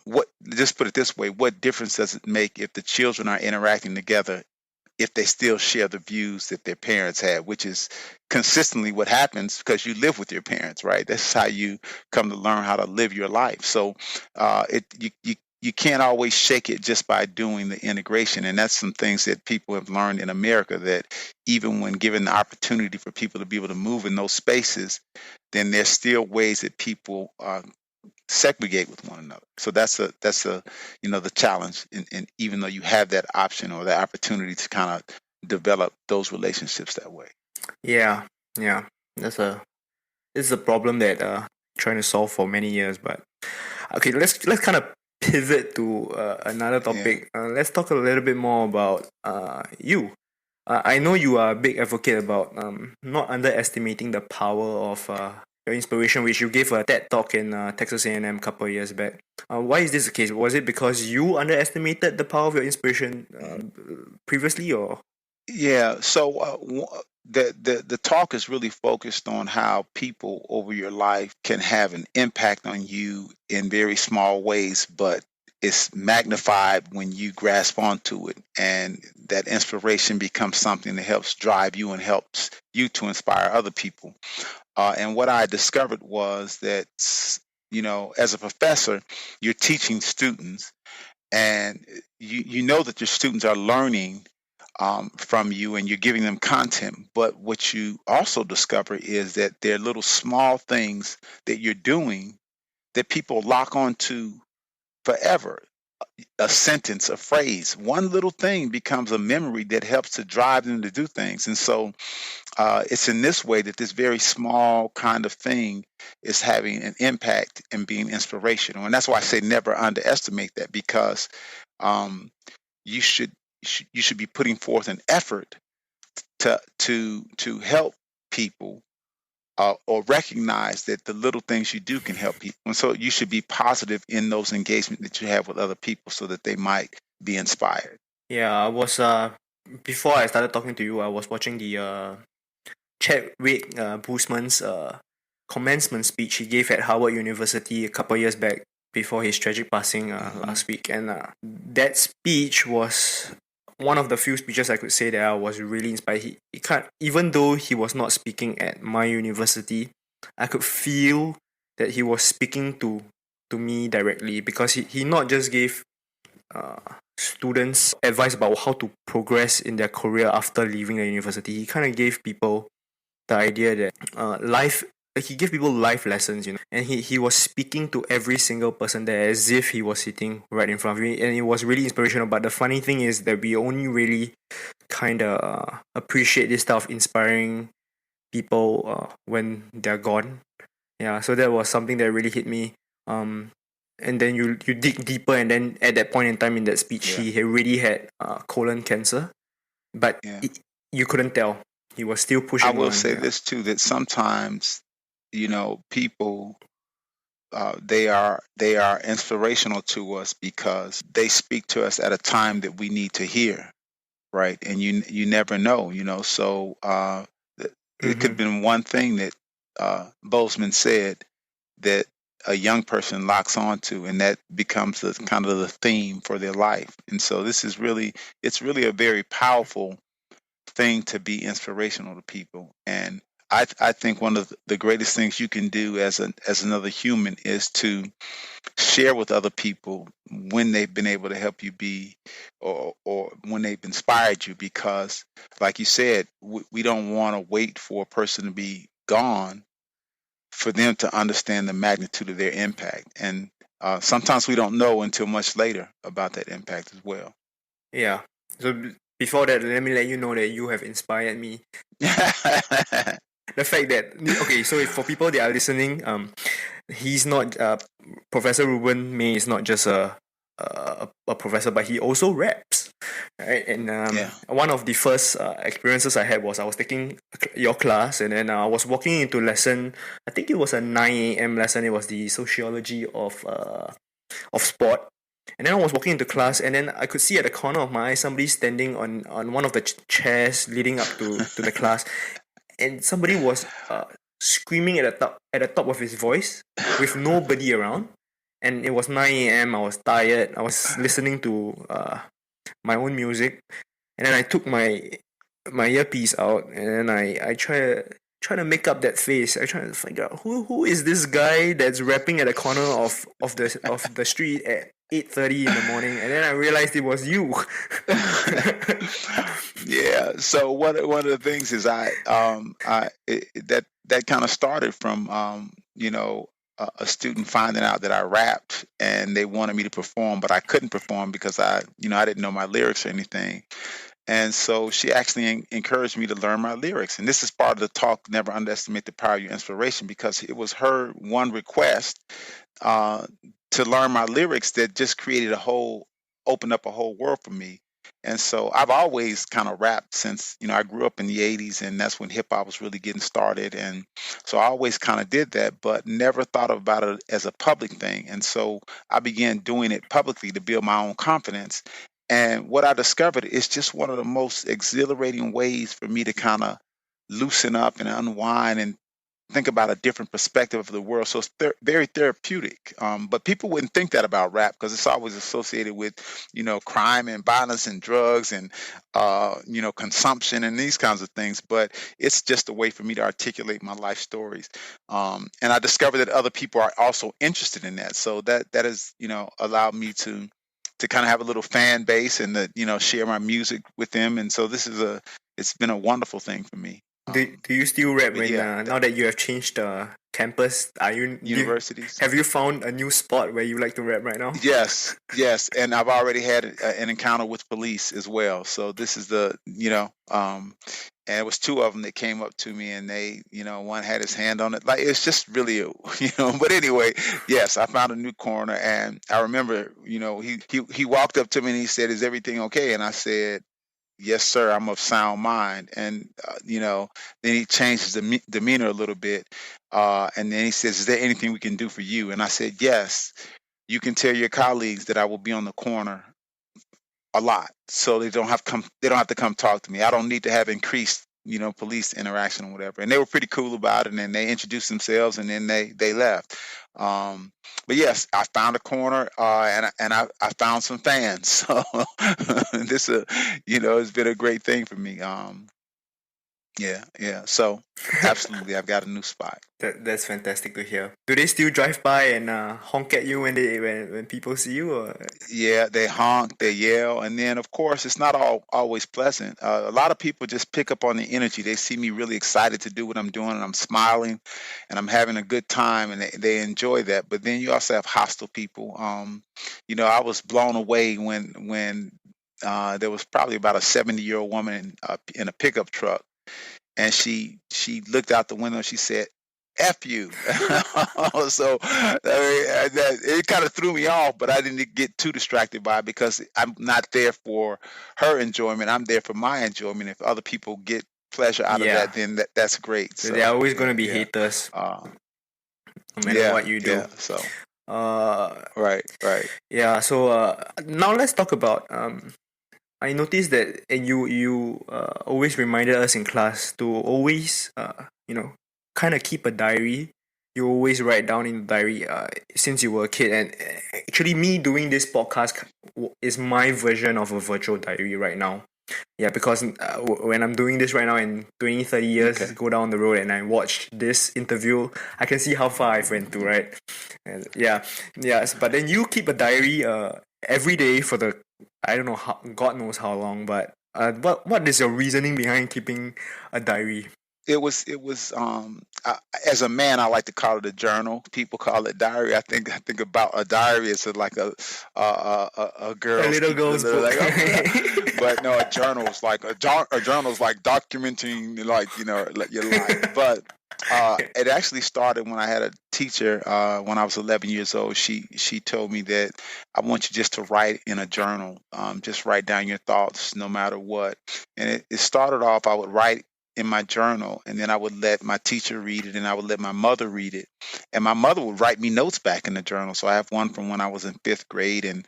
B: what. Just put it this way: what difference does it make if the children are interacting together if they still share the views that their parents had, which is consistently what happens because you live with your parents, right? That's how you come to learn how to live your life. So you can't always shake it just by doing the integration, and that's some things that people have learned in America, that even when given the opportunity for people to be able to move in those spaces, then there's still ways that people segregate with one another. So that's a the challenge. And even though you have that option or that opportunity to kind of develop those relationships that way.
A: Yeah, yeah. That's a This is a problem that trying to solve for many years. But okay, let's kind of pivot to another
B: Yeah.
A: topic. Let's talk a little bit more about you. I know you are a big advocate about not underestimating the power of your inspiration, which you gave a TED talk in Texas A&M a couple of years back. Why is this the case? Was it because you underestimated the power of your inspiration previously, or?
B: Yeah. So the talk is really focused on how people over your life can have an impact on you in very small ways, but it's magnified when you grasp onto it, and that inspiration becomes something that helps drive you and helps you to inspire other people. And what I discovered was that, as a professor, you're teaching students, and you know that your students are learning from you, and you're giving them content. But what you also discover is that there are little small things that you're doing that people lock onto forever. A sentence, a phrase, one little thing becomes a memory that helps to drive them to do things. And so it's in this way that this very small kind of thing is having an impact and being inspirational. And that's why I say never underestimate that, because um, you should you should be putting forth an effort to help people, or recognize that the little things you do can help people. And so you should be positive in those engagements that you have with other people so that they might be inspired.
A: Yeah, I was before I started talking to you, I was watching the Chadwick Boseman's commencement speech he gave at Harvard University a couple years back before his tragic passing
B: Hmm.
A: last week, and that speech was one of the few speeches I could say that I was really inspired. He can't, even though he was not speaking at my university, I could feel that he was speaking to me directly, because he not just gave uh, students advice about how to progress in their career after leaving the university. He kind of gave people the idea that life he gave people life lessons, and he was speaking to every single person there as if he was sitting right in front of me, and it was really inspirational. But the funny thing is that we only really kind of appreciate this type of inspiring people when they're gone. Yeah, so that was something that really hit me. um and then you dig deeper, and then at that point in time in that speech,
B: Yeah,
A: he already had colon cancer, but
B: yeah.
A: you couldn't tell. He was still
B: I
A: pushing
B: will
A: on.
B: say
A: Yeah.
B: this too, that sometimes, people, they are inspirational to us because they speak to us at a time that we need to hear, right? And you never know, so it could have
A: Mm-hmm.
B: been one thing that Bozeman said that a young person locks onto, and that becomes the kind of the theme for their life. And so it's really a very powerful thing to be inspirational to people. And I think one of the greatest things you can do as another human is to share with other people when they've been able to help you be, or when they've inspired you, because like you said, we don't want to wait for a person to be gone for them to understand the magnitude of their impact. And sometimes we don't know until much later about that impact as well.
A: Yeah. So before that, let me let you know that you have inspired me. The fact that, okay, so if for people that are listening, he's not Professor Reuben May is not just a professor, but he also raps, right? And
B: Yeah.
A: one of the first experiences I had was I was taking your class, and then I was walking into lesson. I think it was a 9 a.m. lesson. It was the sociology of sport. And then I was walking into class, and then I could see at the corner of my eye somebody standing on one of the chairs leading up to the class, and somebody was screaming at the top of his voice with nobody around. And it was 9 a.m. I was tired. I was listening to my own music, and then I took my earpiece out, and then I try to make up that face. I try to figure out who is this guy that's rapping at the corner of the street at 8:30 in the morning, and then I realized it was you.
B: Yeah. So one of the things is that kind of started from a student finding out that I rapped, and they wanted me to perform, but I couldn't perform because I didn't know my lyrics or anything. And so she actually encouraged me to learn my lyrics. And this is part of the talk, never underestimate the power of your inspiration, because it was her one request uh, to learn my lyrics that just opened up a whole world for me. And so I've always kind of rapped since, I grew up in the 80s, and that's when hip hop was really getting started. And so I always kind of did that, but never thought about it as a public thing. And so I began doing it publicly to build my own confidence. And what I discovered is just one of the most exhilarating ways for me to kind of loosen up and unwind and think about a different perspective of the world. So it's very therapeutic. But people wouldn't think that about rap because it's always associated with, crime and violence and drugs and, consumption and these kinds of things. But it's just a way for me to articulate my life stories. And I discovered that other people are also interested in that. So that has, allowed me to kind of have a little fan base and to, share my music with them. And so it's been a wonderful thing for me.
A: Do you still rap
B: But
A: when
B: yeah,
A: now that you have changed campus?
B: universities.
A: Have you found a new spot where you like to rap right now?
B: Yes, yes, and I've already had an encounter with police as well. So this is and it was two of them that came up to me, and they, one had his hand on it. Like it's just really, But anyway, yes, I found a new corner, and I remember, he walked up to me and he said, "Is everything okay?" And I said, "Yes, sir. I'm of sound mind." And then he changed his demeanor a little bit, and then he says, "Is there anything we can do for you?" And I said, "Yes. You can tell your colleagues that I will be on the corner a lot, so they don't have come. They don't have to come talk to me. I don't need to have increased, police interaction or whatever." And they were pretty cool about it. And then they introduced themselves, and then they left. Um, but yes, I found a corner, and I found some fans. So this, has been a great thing for me. Yeah, yeah. So absolutely, I've got a new spot.
A: That's fantastic to hear. Do they still drive by and honk at you when people see you? Or?
B: Yeah, they honk, they yell, and then of course it's not always pleasant. A lot of people just pick up on the energy. They see me really excited to do what I'm doing, and I'm smiling, and I'm having a good time, and they enjoy that. But then you also have hostile people. I was blown away when there was probably about a 70-year-old woman in a pickup truck, and she looked out the window. She said, F you. So it kind of threw me off, but I didn't get too distracted by it because I'm not there for her enjoyment. I'm there for my enjoyment. If other people get pleasure out of that,
A: Yeah.
B: then that's great.
A: So there are
B: So
A: always going
B: yeah,
A: to be
B: yeah,
A: haters,
B: uh,
A: no matter
B: yeah,
A: what you do.
B: yeah. So
A: Uh,
B: right, right.
A: yeah. So now let's talk about I noticed that you always reminded us in class to always kind of keep a diary. You always write down in the diary since you were a kid, and actually me doing this podcast is my version of a virtual diary right now. Yeah, because when I'm doing this right now in 20, 30 years,
B: Okay.
A: go down the road and I watch this interview, I can see how far I've went to, right? And yeah, yes. But then you keep a diary every day for the, I don't know how, God knows how long, but what is your reasoning behind keeping a diary?
B: It was as a man, I like to call it a journal. People call it diary. I think about a diary as like a
A: A
B: girl's
A: little
B: keep
A: girl's
B: little
A: book.
B: like but no, a journal is like a journal is like documenting, like, like your life. But it actually started when I had a teacher when I was 11 years old. She told me that I want you just to write in a journal, just write down your thoughts no matter what. And it started off, I would write in my journal, and then I would let my teacher read it, and I would let my mother read it, and my mother would write me notes back in the journal. So I have one from when I was in fifth grade, and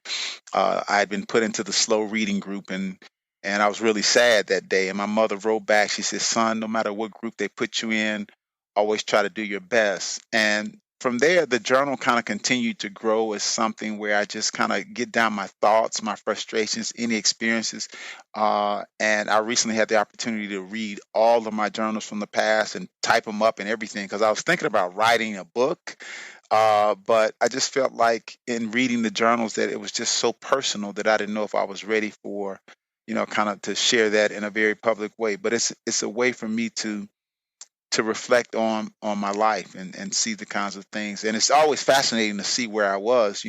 B: I had been put into the slow reading group, and I was really sad that day. And my mother wrote back. She said, "Son, no matter what group they put you in, always try to do your best." And from there, the journal kind of continued to grow as something where I just kind of get down my thoughts, my frustrations, any experiences. And I recently had the opportunity to read all of my journals from the past and type them up and everything because I was thinking about writing a book. But I just felt like in reading the journals that it was just so personal that I didn't know if I was ready for, kind of to share that in a very public way. But it's a way for me to reflect on my life and see the kinds of things. And it's always fascinating to see where I was,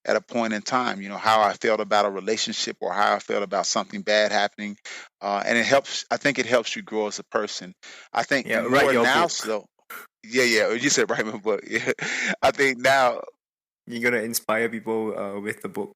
B: at a point in time, how I felt about a relationship or how I felt about something bad happening. And it helps. I think it helps you grow as a person. I think
A: Yeah, write
B: more
A: your
B: now.
A: book.
B: So yeah, yeah. You said write my book. Yeah, I think now.
A: You're gonna inspire people with the book.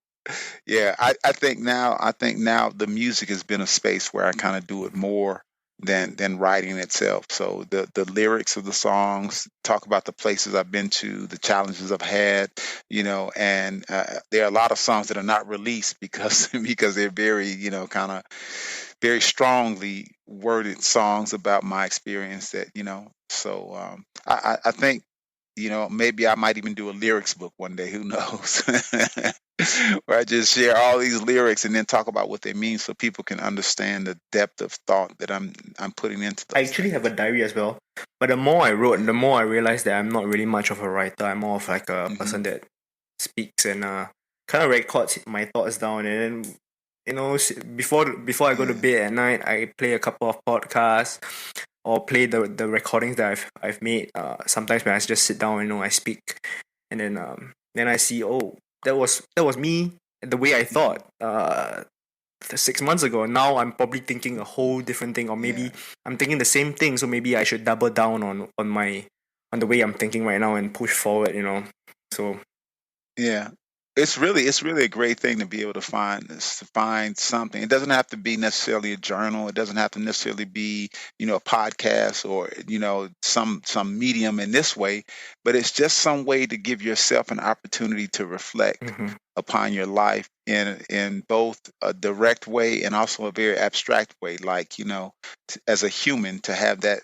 B: Yeah, I think now the music has been a space where I kind of do it more than writing itself. So the lyrics of the songs talk about the places I've been to, the challenges I've had, and there are a lot of songs that are not released because because they're very, kind of very strongly worded songs about my experience that, so I think, maybe I might even do a lyrics book one day. Who knows? Where I just share all these lyrics and then talk about what they mean so people can understand the depth of thought that I'm putting into
A: I
B: those
A: actually have a
B: things.
A: diary as well, but the more I wrote, the more I realized that I'm not really much of a writer. I'm more of like a
B: Hmm.
A: person that speaks and kind of records my thoughts down, and then before I go to
B: Yeah.
A: bed at night, I play a couple of podcasts or play the recordings that I've made. Sometimes when I just sit down, I speak, and then I see, oh, that was me, the way I
B: Hmm.
A: thought. 6 months ago. Now I'm probably thinking a whole different thing, or
B: Yeah.
A: maybe I'm thinking the same thing. So maybe I should double down on the way I'm thinking right now and push forward. So
B: Yeah. It's really a great thing to be able to find something. It doesn't have to be necessarily a journal. It doesn't have to necessarily be, a podcast or, some medium in this way, but it's just some way to give yourself an opportunity to reflect
A: mhm.
B: upon your life in both a direct way and also a very abstract way, like, as a human to have that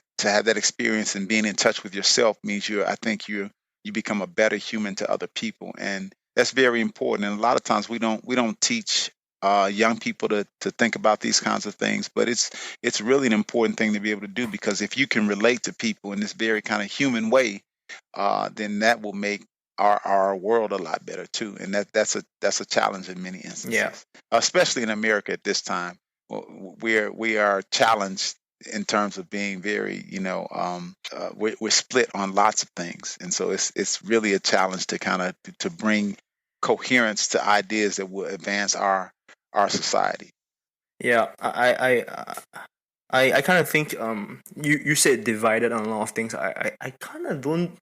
B: experience and being in touch with yourself means I think you become a better human to other people, and that's very important. And a lot of times we don't teach young people to think about these kinds of things, but it's really an important thing to be able to do, because if you can relate to people in this very kind of human way, then that will make our world a lot better too. And that's a challenge in many
A: Yeah,
B: instances, especially in America at this time. We are challenged in terms of being very, we're split on lots of things, and so it's really a challenge to kind of to bring coherence to ideas that will advance our society.
A: yeah. I kind of think you said divided on a lot of things. I kind of don't,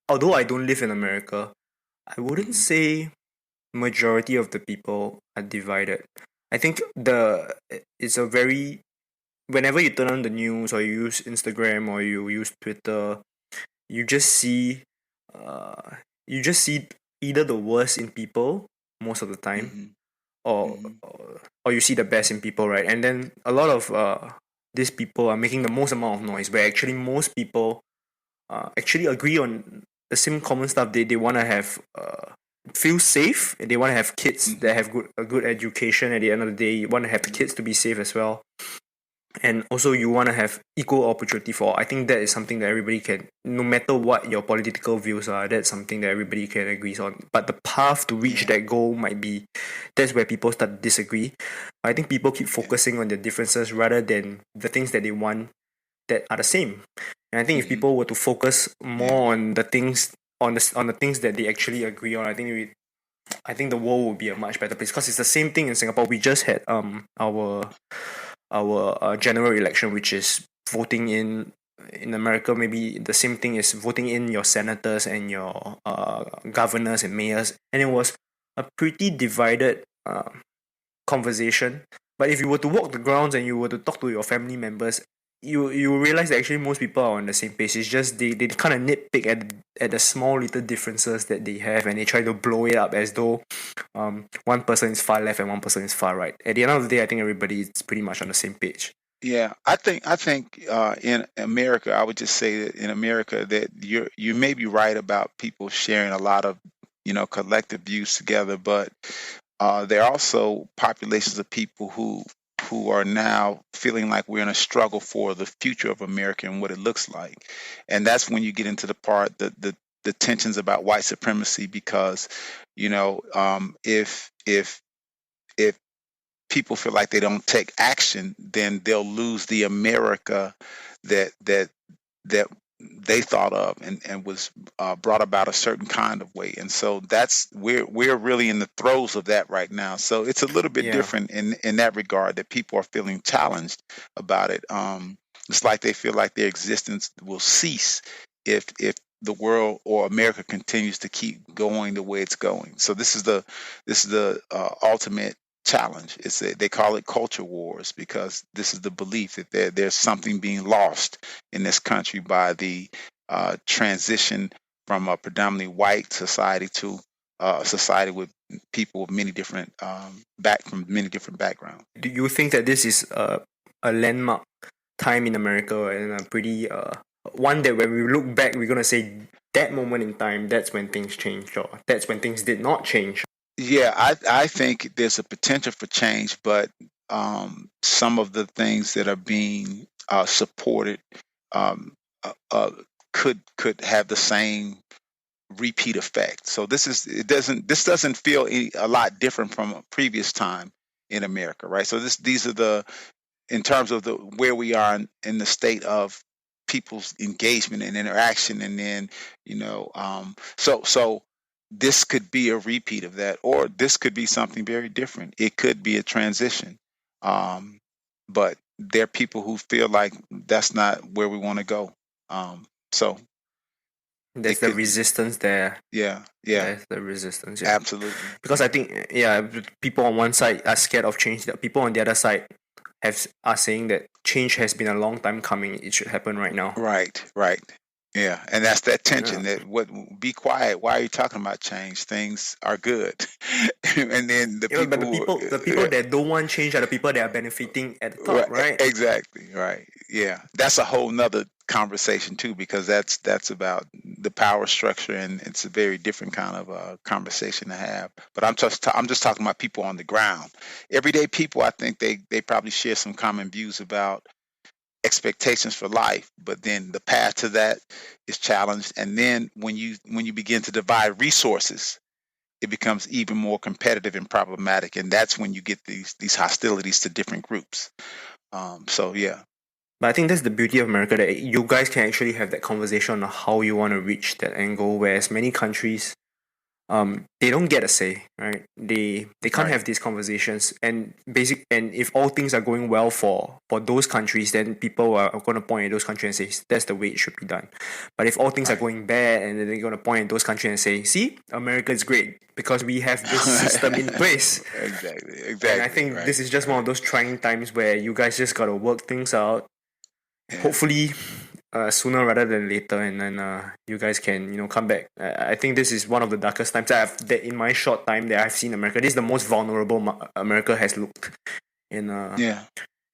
A: although I don't live in America, I wouldn't
B: Hmm.
A: say majority of the people are divided. I think it's a very, whenever you turn on the news or you use Instagram or you use Twitter, you just see uh you just see either the worst in people most of the time,
B: Hmm.
A: or you see the best in people, right? And then a lot of these people are making the most amount of noise, where actually most people actually agree on the same common stuff. They want to have feel safe. They want to have kids that
B: Hmm.
A: have a good education. At the end of the day, you want to have the kids to be safe as well, and also you want to have equal opportunity for all. I think that is something that everybody can, no matter what your political views are, that's something that everybody can agree on. But the path to reach
B: Yeah.
A: that goal might be, that's where people start to disagree. I think people keep
B: Yeah.
A: focusing on the differences rather than the things that they want that are the same. And I think if
B: Hmm.
A: people were to focus
B: Yeah.
A: more on the things, on the things that they actually agree on, I think the world would be a much better place, because it's the same thing in Singapore. We just had our general election, which is voting in America. Maybe the same thing is voting in your senators and your governors and mayors, and it was a pretty divided conversation. But if you were to walk the grounds and you were to talk to your family members, you realize that actually most people are on the same page. It's just they kind of nitpick at the small little differences that they have, and they try to blow it up as though one person is far left and one person is far right. At the end of the day, I think everybody is pretty much on the same page.
B: Yeah, I think in America, I would just say that in America that you may be right about people sharing a lot of collective views together, but there are also populations of people who are now feeling like we're in a struggle for the future of America and what it looks like, and that's when you get into the part the tensions about white supremacy because if people feel like they don't take action, then they'll lose the America that that they thought of and was brought about a certain kind of way. And so that's we're really in the throes of that right now. So it's a little bit
A: Yeah.
B: different in that regard that people are feeling challenged about it. It's like they feel like their existence will cease if the world or America continues to keep going the way it's going. So this is the ultimate challenge. They call it culture wars because this is the belief that there's something being lost in this country by the transition from a predominantly white society to a society with people with many different from many different backgrounds.
A: Do you think that this is a landmark time in America, and a pretty one that when we look back, we're gonna say that moment in time, that's when things changed, or that's when things did not change?
B: Yeah, I think there's a potential for change, but some of the things that are being supported um, could have the same repeat effect. So this doesn't feel a lot different from a previous time in America, right? So these are the in terms of the where we are in the state of people's engagement and interaction, and then so this could be a repeat of that, or this could be something very different. It could be a transition, um, but there are people who feel like that's not where we want to go. So
A: There's
B: it
A: the
B: could be,
A: resistance there.
B: yeah, yeah,
A: There's the resistance, yeah.
B: absolutely,
A: Because I think, yeah, people on one side are scared of change. The people on the other side are saying that change has been a long time coming. It should happen right now.
B: right, right. Yeah, and that's that
A: Yeah.
B: tension that what be quiet. Why are you talking about change? Things are good. And then the
A: Yeah, but
B: people who
A: the people that don't want change are the people that are benefiting at the top,
B: right,
A: right?
B: exactly, right. Yeah. That's a whole nother conversation too, because that's about the power structure, and it's a very different kind of conversation to have. But I'm just talking about people on the ground. Everyday people, I think they probably share some common views about expectations for life, but then the path to that is challenged. And then when you begin to divide resources, it becomes even more competitive and problematic, and that's when you get these hostilities to different groups. So yeah.
A: But I think that's the beauty of America, that you guys can actually have that conversation on how you want to reach that angle, whereas many countries they don't get a say, right? They can't
B: Right.
A: have these conversations, and if all things are going well for those countries, then people are going to point at those countries and say that's the way it should be done. But if all things are
B: Right.
A: going bad, and then they're going to point at those countries and say, see, America is great because we have this system in place.
B: Exactly.
A: And I
B: Exactly.
A: think
B: Right.
A: this is just one of
B: Right.
A: those trying times where you guys just got to work things out,
B: Yeah.
A: hopefully sooner rather than later, and then you guys can come back. I think this is one of the darkest times that in my short time that I've seen America. This is the most vulnerable America has looked in
B: Yeah.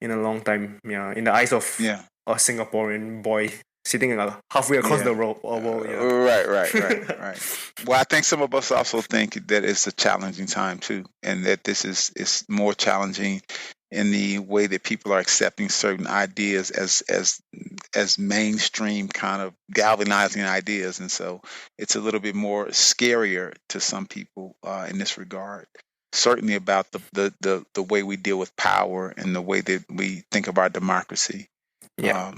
A: in a long time. Yeah, in the eyes of
B: Yeah.
A: a Singaporean boy sitting halfway across the
B: Yeah.
A: world. Yeah.
B: Right. Right. Right. Right. Well, I think some of us also think that it's a challenging time too, and that this is more challenging in the way that people are accepting certain ideas as mainstream kind of galvanizing ideas, and so it's a little bit more scarier to some people in this regard. Certainly about the way we deal with power and the way that we think of our democracy.
A: Yeah.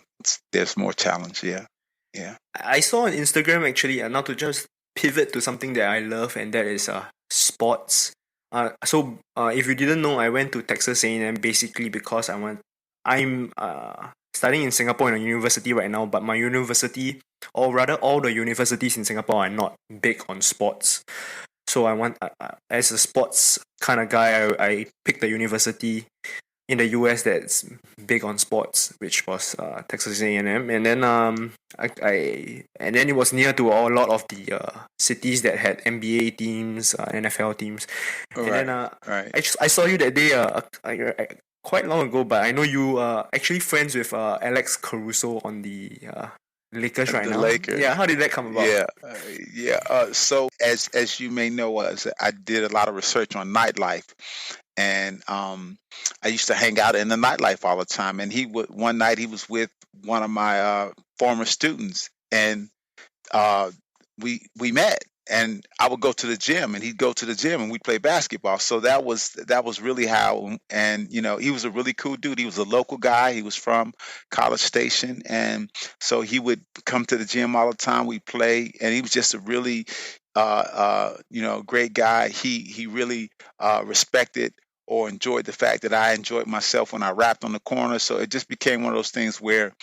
B: There's more challenge. Yeah. Yeah.
A: I saw on Instagram actually, now to just pivot to something that I love, and that is sports. If you didn't know, I went to Texas A&M basically because I'm studying in Singapore in a university right now, but my university, or rather all the universities in Singapore, are not big on sports. So as a sports kind of guy, I picked a university in the US that's big on sports, which was Texas A&M, and then and then it was near to a lot of the cities that had NBA teams, NFL teams, and
B: Right.
A: then
B: Right.
A: I saw you that day quite long ago, but I know you are actually friends with Alex Caruso on the Lakers right
B: The
A: now.
B: Lakers.
A: Yeah, how did that come about?
B: Yeah, yeah. So as you may know, I did a lot of research on nightlife, and I used to hang out in the nightlife all the time. And one night he was with one of my former students, and uh, we met. And I would go to the gym, and he'd go to the gym, and we'd play basketball. So that was really how. And he was a really cool dude. He was a local guy. He was from College Station, and so he would come to the gym all the time. We play, and he was just a really, great guy. He really respected or enjoyed the fact that I enjoyed myself when I rapped on the corner. So it just became one of those things where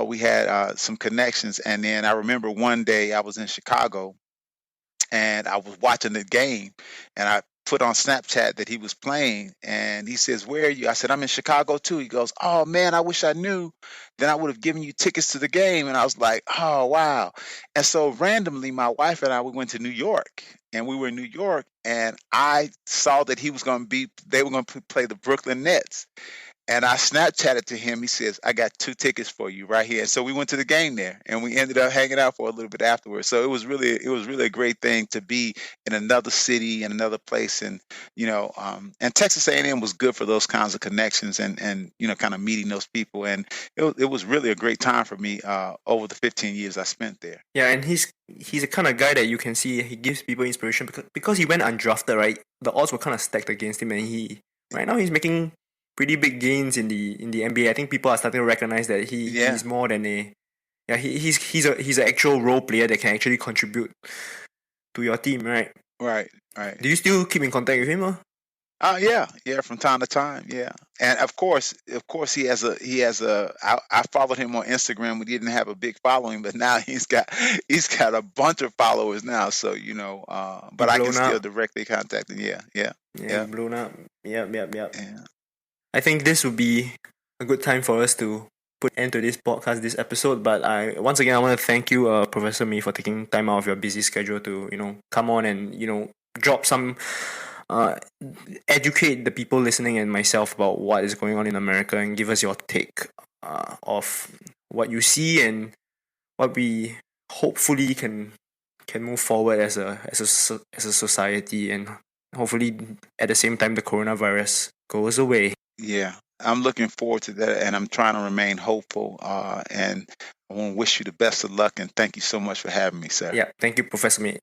B: we had some connections. And then I remember one day I was in Chicago, and I was watching the game, and I put on Snapchat that he was playing, and he says, "Where are you?" I said, "I'm in Chicago too." He goes, "Oh man, I wish I knew. Then I would have given you tickets to the game." And I was like, "Oh wow." And so randomly, my wife and I, we went to New York, and we were in New York, and I saw that they were going to play the Brooklyn Nets. And I Snapchatted to him. He says, "I got 2 tickets for you right here." And so we went to the game there, and we ended up hanging out for a little bit afterwards. So it was really a great thing to be in another city and another place, and and Texas A&M was good for those kinds of connections, and kind of meeting those people. And it was really a great time for me over the 15 years I spent there.
A: Yeah, and he's the kind of guy that you can see he gives people inspiration because he went undrafted, right? The odds were kind of stacked against him, and right now he's making pretty big gains in the NBA. I think people are starting to recognize that
B: Yeah.
A: he's more than he's an actual role player that can actually contribute to your team, right?
B: Right. Right.
A: Do you still keep in contact with him?
B: Yeah, from time to time, yeah. And of course, I followed him on Instagram. We didn't have a big following, but now he's got a bunch of followers now. So but I can
A: Blown
B: still
A: up.
B: directly contact him. Yeah, yeah,
A: Yeah,
B: yeah,
A: blown up. Yep.
B: yeah.
A: I think this would be a good time for us to put end to this podcast, this episode. But once again I want to thank you, Professor May, for taking time out of your busy schedule to come on and drop some uh educate the people listening and myself about what is going on in America and give us your take of what you see and what we hopefully can move forward as a society, and hopefully at the same time the coronavirus goes away.
B: Yeah. I'm looking forward to that, and I'm trying to remain hopeful. And I want to wish you the best of luck, and thank you so much for having me, sir.
A: Yeah, thank you, Professor May.